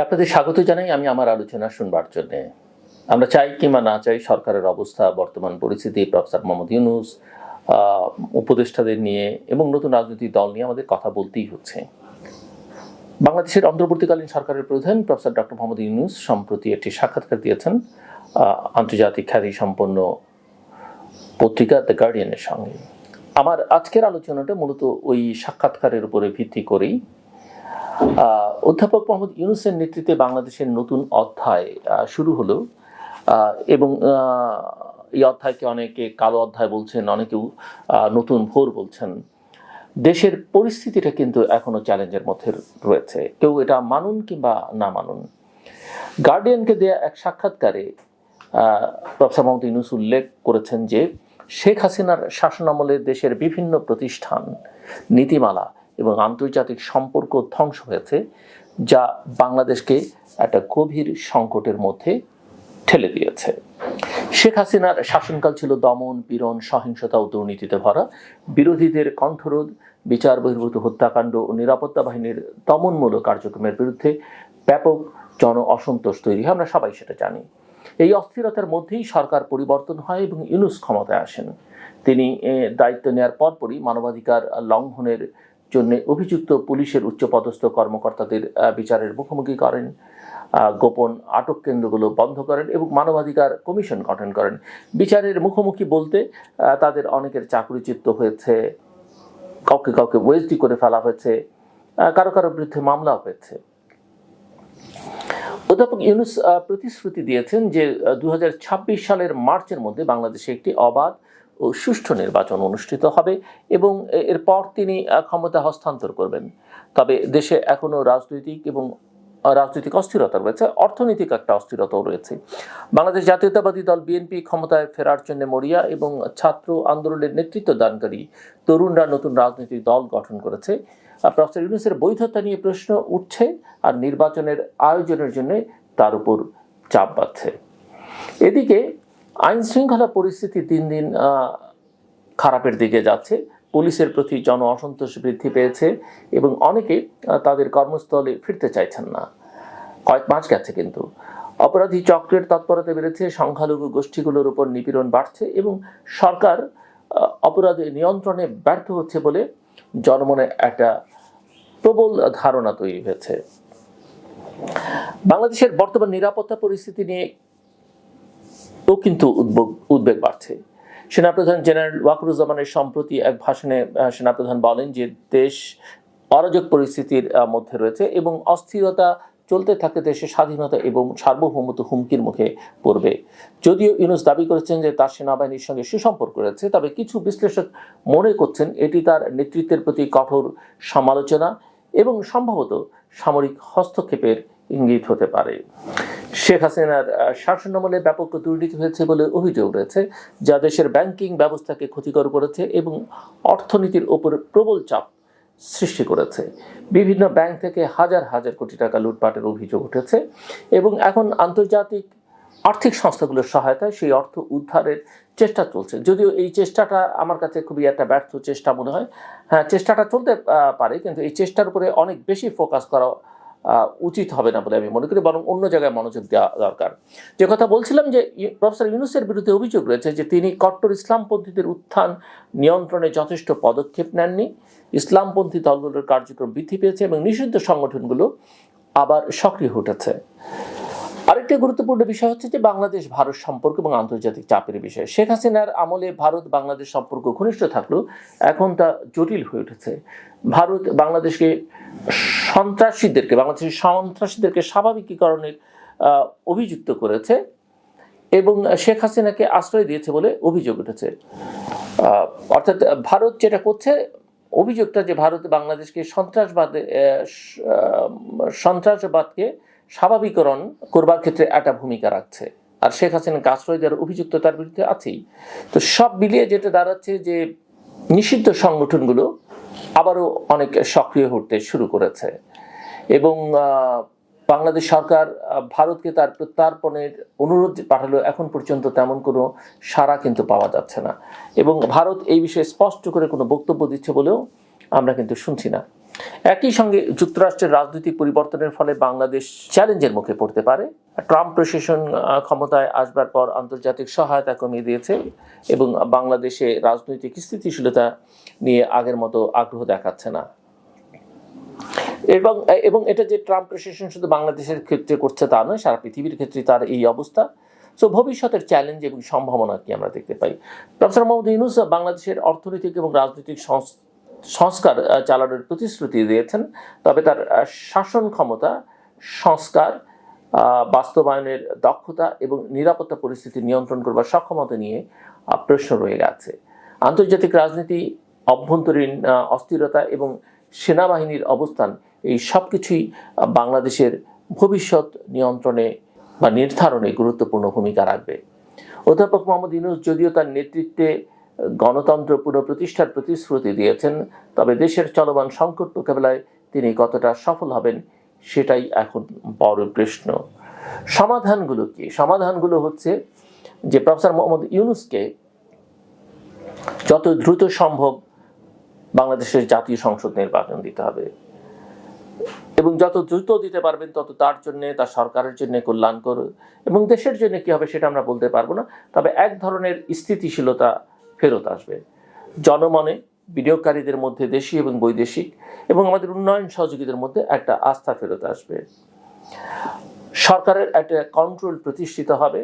আপনাদের স্বাগত জানাই আমি আমার আলোচনা শুনবার জন্য। আমরা চাই কিংবা না চাই সরকারের অবস্থা, বর্তমান পরিস্থিতি, প্রফেসর মোহাম্মদ ইউনূস, উপদেষ্টাদের নিয়ে এবং নতুন রাজনৈতিক দল নিয়ে আমাদের কথা বলতেই হচ্ছে। বাংলাদেশের অন্তর্বর্তীকালীন সরকারের প্রধান প্রফেসর ডক্টর মোহাম্মদ ইউনূস সম্প্রতি একটি সাক্ষাৎকার দিয়েছেন আন্তর্জাতিক খ্যাতিসম্পন্ন পত্রিকা দ্য গার্ডিয়ানের সঙ্গে। আমার আজকের আলোচনাটা মূলত ওই সাক্ষাৎকারের উপরে ভিত্তি করেই। অধ্যাপক মোহাম্মদ ইউনূসের নেতৃত্বে বাংলাদেশের নতুন অধ্যায় শুরু হলো এবং এই অধ্যায়কে অনেকে কালো অধ্যায় বলছেন, অনেকেও নতুন ভোর বলছেন। দেশের পরিস্থিতিটা কিন্তু এখনো চ্যালেঞ্জের মধ্যে রয়েছে, কেউ এটা মানুন কিংবা না মানুন। গার্ডিয়ানকে দেয়া এক সাক্ষাৎকারে প্রফেসর মোহাম্মদ ইউনূস উল্লেখ করেছেন যে শেখ হাসিনার শাসনামলে দেশের বিভিন্ন প্রতিষ্ঠান, নীতিমালা এবং আন্তর্জাতিক সম্পর্ক ধ্বংস হয়েছে, যা বাংলাদেশকে একটা গভীর সংকটের মধ্যে ঠেলে দিয়েছে। শেখ হাসিনার শাসনকাল ছিল দমন, পীড়ন, সহিংসতা ও দুর্নীতিতে ভরা। বিরোধীদের কণ্ঠরোধ, বিচার বহির্ভূত হত্যাকাণ্ড ও নিরাপত্তা বাহিনীর দমনমূলক কার্যক্রমের বিরুদ্ধে ব্যাপক জন অসন্তোষ তৈরি হয়, আমরা সবাই সেটা জানি। এই অস্থিরতার মধ্যেই সরকার পরিবর্তন হয় এবং ইউনূস ক্ষমতায় আসেন। তিনি দায়িত্ব নেওয়ার পরপরই মানবাধিকার লঙ্ঘনের জন্য অভিযুক্ত পুলিশের উচ্চপদস্থ কর্মকর্তাদের বিচারের মুখোমুখি করেন, গোপন আটক কেন্দ্রগুলো বন্ধ করেন এবং মানবাধিকার কমিশন গঠন করেন। বিচারের মুখোমুখি বলতে তাদের অনেকের চাকরিচ্যুত হয়েছে, কাউকে কাউকে ওএসডি করে ফেলা হয়েছে, কারো কারো বিরুদ্ধে মামলা হয়েছে। অধ্যাপক ইউনূস প্রতিশ্রুতি দিয়েছেন যে 2026 সালের মার্চের মধ্যে বাংলাদেশে একটি অবাধ ও সুষ্ঠু নির্বাচন অনুষ্ঠিত হবে এবং এরপর তিনি ক্ষমতা হস্তান্তর করবেন। তবে দেশে এখনো রাজনৈতিক অস্থিরতা রয়েছে, অর্থনৈতিক একটা অস্থিরতাও রয়েছে। বাংলাদেশ জাতীয়তাবাদী দল বিএনপি ক্ষমতায় ফেরার জন্য মরিয়া এবং ছাত্র আন্দোলনের নেতৃত্ব দানকারী তরুণরা নতুন রাজনৈতিক দল গঠন করেছে। প্রফেসর ইউনূসের বৈধতা নিয়ে প্রশ্ন উঠছে আর নির্বাচনের আয়োজনের জন্য তার উপর চাপ বাড়ছে। এদিকে আইন শৃঙ্খলা পরিস্থিতি দিন দিন খারাপের দিকে যাচ্ছে। পুলিশের প্রতি জন অসন্তোষ বৃদ্ধি পেয়েছে এবং অনেকে তাদের কর্মস্থলে ফিরতে চাইছেন না। কয়েক মাস গেছে কিন্তু অপরাধী চক্রের তৎপরতা বেড়েছে, সংখ্যালঘু গোষ্ঠীগুলোর উপর নিপীড়ন বাড়ছে এবং সরকার অপরাধের নিয়ন্ত্রণে ব্যর্থ হচ্ছে বলে জনমনে একটা প্রবল ধারণা তৈরি হয়েছে। বাংলাদেশের বর্তমান নিরাপত্তা পরিস্থিতি নিয়ে কিন্তু উদ্বেগ বাড়ছে। সেনাপ্রধান জেনারেল ওয়াকারুজ্জামানের সম্প্রতি এক ভাষণে সেনাপ্রধান বলেন যে দেশ অরাজক পরিস্থিতির মধ্যে রয়েছে এবং অস্থিরতা চলতে থাকলে দেশের স্বাধীনতা এবং সার্বভৌমত্ব হুমকির মুখে পড়বে। যদিও ইউনূস দাবি করেছেন যে তার সেনাবাহিনীর সঙ্গে সুসম্পর্ক রয়েছে, তবে কিছু বিশ্লেষক মনে করছেন এটি তার নেতৃত্বের প্রতি কঠোর সমালোচনা এবং সম্ভবত সামরিক হস্তক্ষেপের ইঙ্গিত হতে পারে। শেখ হাসিনার শাসনামলে ব্যাপক দুর্নীতি হয়েছে বলে অভিযোগ রয়েছে, যা দেশের ব্যাংকিং ব্যবস্থাকে ক্ষতিকর করেছে এবং অর্থনীতির উপর প্রবল চাপ সৃষ্টি করেছে। বিভিন্ন ব্যাংক থেকে হাজার হাজার কোটি টাকা লুটপাটের অভিযোগ উঠেছে এবং এখন আন্তর্জাতিক আর্থিক সংস্থাগুলোর সহায়তায় সেই অর্থ উদ্ধারের চেষ্টা চলছে। যদিও এই চেষ্টাটা আমার কাছে খুবই একটা ব্যর্থ চেষ্টা মনে হয়। হ্যাঁ, চেষ্টাটা চলতে পারে, কিন্তু এই চেষ্টার উপরে অনেক বেশি ফোকাস করা উচিত হবে না বলে আমি মনে করি, বরং অন্য জায়গায় মনোযোগ দেওয়া দরকার। যে কথা বলছিলাম যে প্রফেসর ইউনূসের বিরুদ্ধে অভিযোগ রয়েছে যে তিনি কট্টর ইসলামপন্থীদের উত্থান নিয়ন্ত্রণে যথেষ্ট পদক্ষেপ নেননি, ইসলামপন্থী দলগুলোর কার্যক্রম বৃদ্ধি পেয়েছে এবং নিষিদ্ধ সংগঠনগুলো আবার সক্রিয় উঠেছে। আরেকটি গুরুত্বপূর্ণ বিষয় হচ্ছে যে বাংলাদেশ ভারত সম্পর্ক এবং আন্তর্জাতিক চাপের বিষয়। শেখ হাসিনার আমলে ভারত বাংলাদেশ সম্পর্ক ঘনিষ্ঠ থাকলেও এখন তা জটিল হয়ে উঠেছে। ভারত বাংলাদেশের সন্ত্রাসীদেরকে স্বাভাবিকীকরণের অভিযুক্ত করেছে এবং শেখ হাসিনাকে আশ্রয় দিয়েছে বলে অভিযোগ উঠেছে। অর্থাৎ ভারত যেটা করছে, অভিযোগটা যে ভারত বাংলাদেশকে সন্ত্রাসবাদকে স্বাভাবিকরণ করবার ক্ষেত্রে একটা ভূমিকা রাখছে, আর শেখ হাসিনাকে আশ্রয় দেওয়ার অভিযুক্ত তার বিরুদ্ধে আছেই। তো সব মিলিয়ে যেটা দাঁড়াচ্ছে যে নিষিদ্ধ সংগঠনগুলো আবারও অনেক সক্রিয় হতে শুরু করেছে এবং বাংলাদেশ সরকার ভারতকে তার প্রত্যর্পণের অনুরোধ পাঠালেও এখন পর্যন্ত তেমন কোনো সাড়া কিন্তু পাওয়া যাচ্ছে না এবং ভারত এই বিষয়ে স্পষ্ট করে কোনো বক্তব্য দিচ্ছে বলেও আমরা কিন্তু শুনছি না। একই সঙ্গে যুক্তরাষ্ট্রের রাজনৈতিক পরিবর্তনের ফলে বাংলাদেশ চ্যালেঞ্জের মুখে পড়তে পারে। ট্রাম্প প্রশাসন ক্ষমতায় আসবার পর আন্তর্জাতিক সহায়তা কমিয়ে দিয়েছে এবং বাংলাদেশে রাজনৈতিক স্থিতিশীলতা নিয়ে আগের মতো আগ্রহ দেখাচ্ছে না। এবং এটা যে ট্রাম্প প্রশাসন শুধু বাংলাদেশের ক্ষেত্রে করছে তা নয়, সারা পৃথিবীর ক্ষেত্রে তার এই অবস্থা। সো ভবিষ্যতের চ্যালেঞ্জ এবং সম্ভাবনা কি আমরা দেখতে পাই। প্রফেসর মোহাম্মদ ইউনূস বাংলাদেশের অর্থনৈতিক এবং রাজনৈতিক সংস্কার চালানোর প্রতিশ্রুতি দিয়েছেন, তবে তার শাসন ক্ষমতা, সংস্কার বাস্তবায়নের দক্ষতা এবং নিরাপত্তা পরিস্থিতি নিয়ন্ত্রণ করবার সক্ষমতা নিয়ে প্রশ্ন রয়ে গেছে। আন্তর্জাতিক রাজনীতি, অভ্যন্তরীণ অস্থিরতা এবং সেনাবাহিনীর অবস্থান, এই সব কিছুই বাংলাদেশের ভবিষ্যৎ নিয়ন্ত্রণে বা নির্ধারণে গুরুত্বপূর্ণ ভূমিকা রাখবে। অধ্যাপক মোহাম্মদ ইউনূস যদিও তার নেতৃত্বে গণতন্ত্র পুনঃপ্রতিষ্ঠার প্রতিশ্রুতি দিয়েছেন, তবে দেশের চলমান সংকট মোকাবেলায় তিনি কতটা সফল হবেন সেটাই এখন বড় প্রশ্ন। সমাধানগুলো কি? সমাধানগুলো হচ্ছে যে প্রফেসর মোহাম্মদ ইউনূসকে যত দ্রুত সম্ভব বাংলাদেশের জাতীয় সংসদ নির্বাচন দিতে হবে এবং যত দ্রুত দিতে পারবেন তত তার জন্য, তার সরকারের জন্য কল্যাণকর, এবং দেশের জন্য কি হবে সেটা আমরা বলতে পারবো না, তবে এক ধরনের স্থিতিশীলতা ফেরত আসবে জনমনে, বিনিয়োগকারীদের মধ্যে, দেশীয় এবং বৈদেশিক, এবং আমাদের উন্নয়ন সহযোগীদের মধ্যে একটা আস্থা ফেরত আসবে। সরকারের একটা কন্ট্রোল প্রতিষ্ঠিত হবে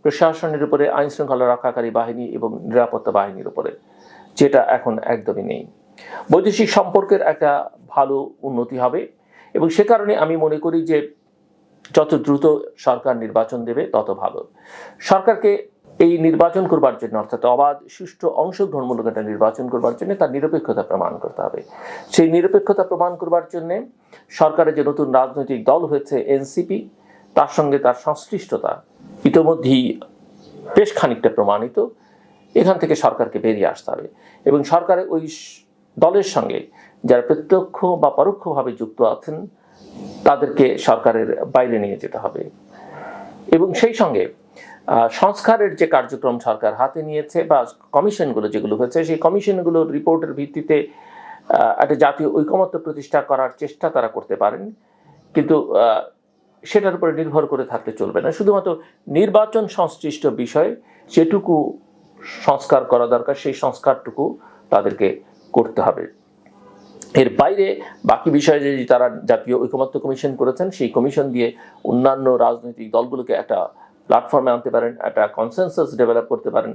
প্রশাসনের উপরে, আইন শৃঙ্খলা রক্ষাকারী বাহিনী এবং নিরাপত্তা বাহিনীর উপরে, যেটা এখন একদমই নেই। বৈদেশিক সম্পর্কের একটা ভালো উন্নতি হবে এবং সে কারণে আমি মনে করি যে যত দ্রুত সরকার নির্বাচন দেবে তত ভালো। সরকারকে এই নির্বাচন করবার জন্য, অর্থাৎ অবাধ, সুষ্ঠু, অংশগ্রহণমূলক একটা নির্বাচন করবার জন্য তার নিরপেক্ষতা প্রমাণ করতে হবে। সেই নিরপেক্ষতা প্রমাণ করবার জন্য সরকারের যে নতুন রাজনৈতিক দল হয়েছে এনসিপি, তার সঙ্গে তার সংশ্লিষ্টতা ইতোমধ্যেই বেশ খানিকটা প্রমাণিত। এখান থেকে সরকারকে বেরিয়ে আসতে হবে এবং সরকারের ওই দলের সঙ্গে যারা প্রত্যক্ষ বা পরোক্ষভাবে যুক্ত আছেন তাদেরকে সরকারের বাইরে নিয়ে যেতে হবে এবং সেই সঙ্গে সংস্কারের যে কার্যক্রম সরকার হাতে নিয়েছে বা কমিশনগুলো যেগুলো হয়েছে, সেই কমিশনগুলোর রিপোর্টের ভিত্তিতে একটা জাতীয় ঐকমত্য প্রতিষ্ঠা করার চেষ্টা তারা করতে পারেন, কিন্তু সেটার উপরে নির্ভর করে থাকলে চলবে না। শুধুমাত্র নির্বাচন সংশ্লিষ্ট বিষয় যেটুকু সংস্কার করা দরকার সেই সংস্কারটুকু তাদেরকে করতে হবে। এর বাইরে বাকি বিষয়ে যে তারা জাতীয় ঐকমত্য কমিশন করেছেন, সেই কমিশন দিয়ে অন্যান্য রাজনৈতিক দলগুলোকে একটা প্ল্যাটফর্মে আনতে পারেন, একটা কনসেনসাস ডেভেলপ করতে পারেন,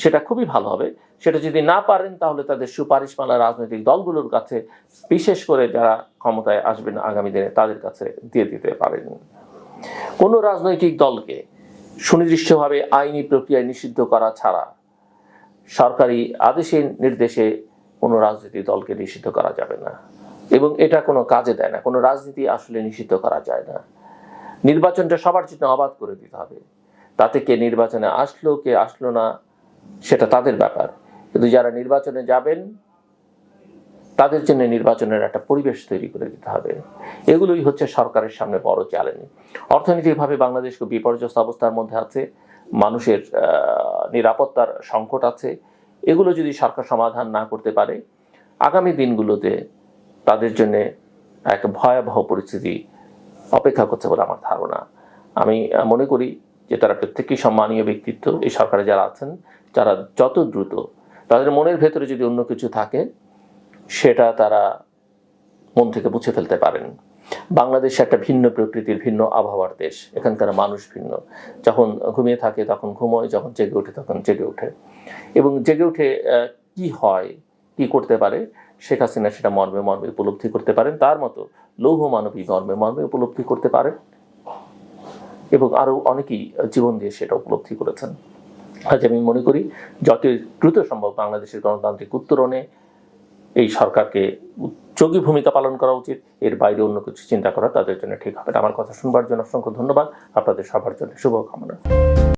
সেটা খুবই ভালো হবে। সেটা যদি না পারেন তাহলে তাদের সুপারিশমালা রাজনৈতিক দলগুলোর কাছে, বিশেষ করে যারা ক্ষমতায় আসবেন আগামী দিনে, তাদের কাছে দিয়ে দিতে পারেন। কোনো রাজনৈতিক দলকে সুনির্দিষ্টভাবে আইনি প্রক্রিয়ায় নিষিদ্ধ করা ছাড়া সরকারি আদেশে নির্দেশে কোনো রাজনৈতিক দলকে নিষিদ্ধ করা যাবে না এবং এটা কোনো কাজে দেয় না। কোনো রাজনীতি আসলে নিষিদ্ধ করা যায় না। নির্বাচনটা সবার জন্য অবাধ করে দিতে হবে। তাতে কে নির্বাচনে আসলো কে আসলো না সেটা তাদের ব্যাপার, কিন্তু যারা নির্বাচনে যাবেন তাদের জন্য নির্বাচনের একটা পরিবেশ তৈরি করে দিতে হবে। এগুলোই হচ্ছে সরকারের সামনে বড় চ্যালেঞ্জ। অর্থনৈতিকভাবে বাংলাদেশ খুব বিপর্যস্ত অবস্থার মধ্যে আছে, মানুষের নিরাপত্তার সংকট আছে। এগুলো যদি সরকার সমাধান না করতে পারে আগামী দিনগুলোতে তাদের জন্য এক ভয়াবহ পরিস্থিতি অপেক্ষা করছে বলে আমার ধারণা। আমি মনে করি যে তারা প্রত্যেকেই সম্মানীয় ব্যক্তিত্ব, এই সরকারে যারা আছেন, যারা যত দ্রুত তাদের মনের ভেতরে যদি অন্য কিছু থাকে সেটা তারা মন থেকে মুছে ফেলতে পারেন। বাংলাদেশ একটা ভিন্ন প্রকৃতির, ভিন্ন আবহাওয়ার দেশ। এখানকার মানুষ ভিন্ন। যখন ঘুমিয়ে থাকে তখন ঘুমোয়, যখন জেগে ওঠে তখন জেগে ওঠে, এবং জেগে উঠে কি হয়, কি করতে পারে, শেখ হাসিনা সেটা মর্মে মর্মে উপলব্ধি করতে পারেন। তার মতো লৌহ মানবী মর্মে মর্মে উপলব্ধি করতে পারেন এবং আরও অনেকেই জীবন দিয়ে সেটা উপলব্ধি করেছেন। আজ আমি মনে করি যত দ্রুত সম্ভব বাংলাদেশের গণতান্ত্রিক উত্তরণে এই সরকারকে উদ্যোগী ভূমিকা পালন করা উচিত। এর বাইরে অন্য কিছু চিন্তা করা তাদের জন্য ঠিক হবে না। আমার কথা শুনবার জন্য অসংখ্য ধন্যবাদ। আপনাদের সবার জন্য শুভকামনা।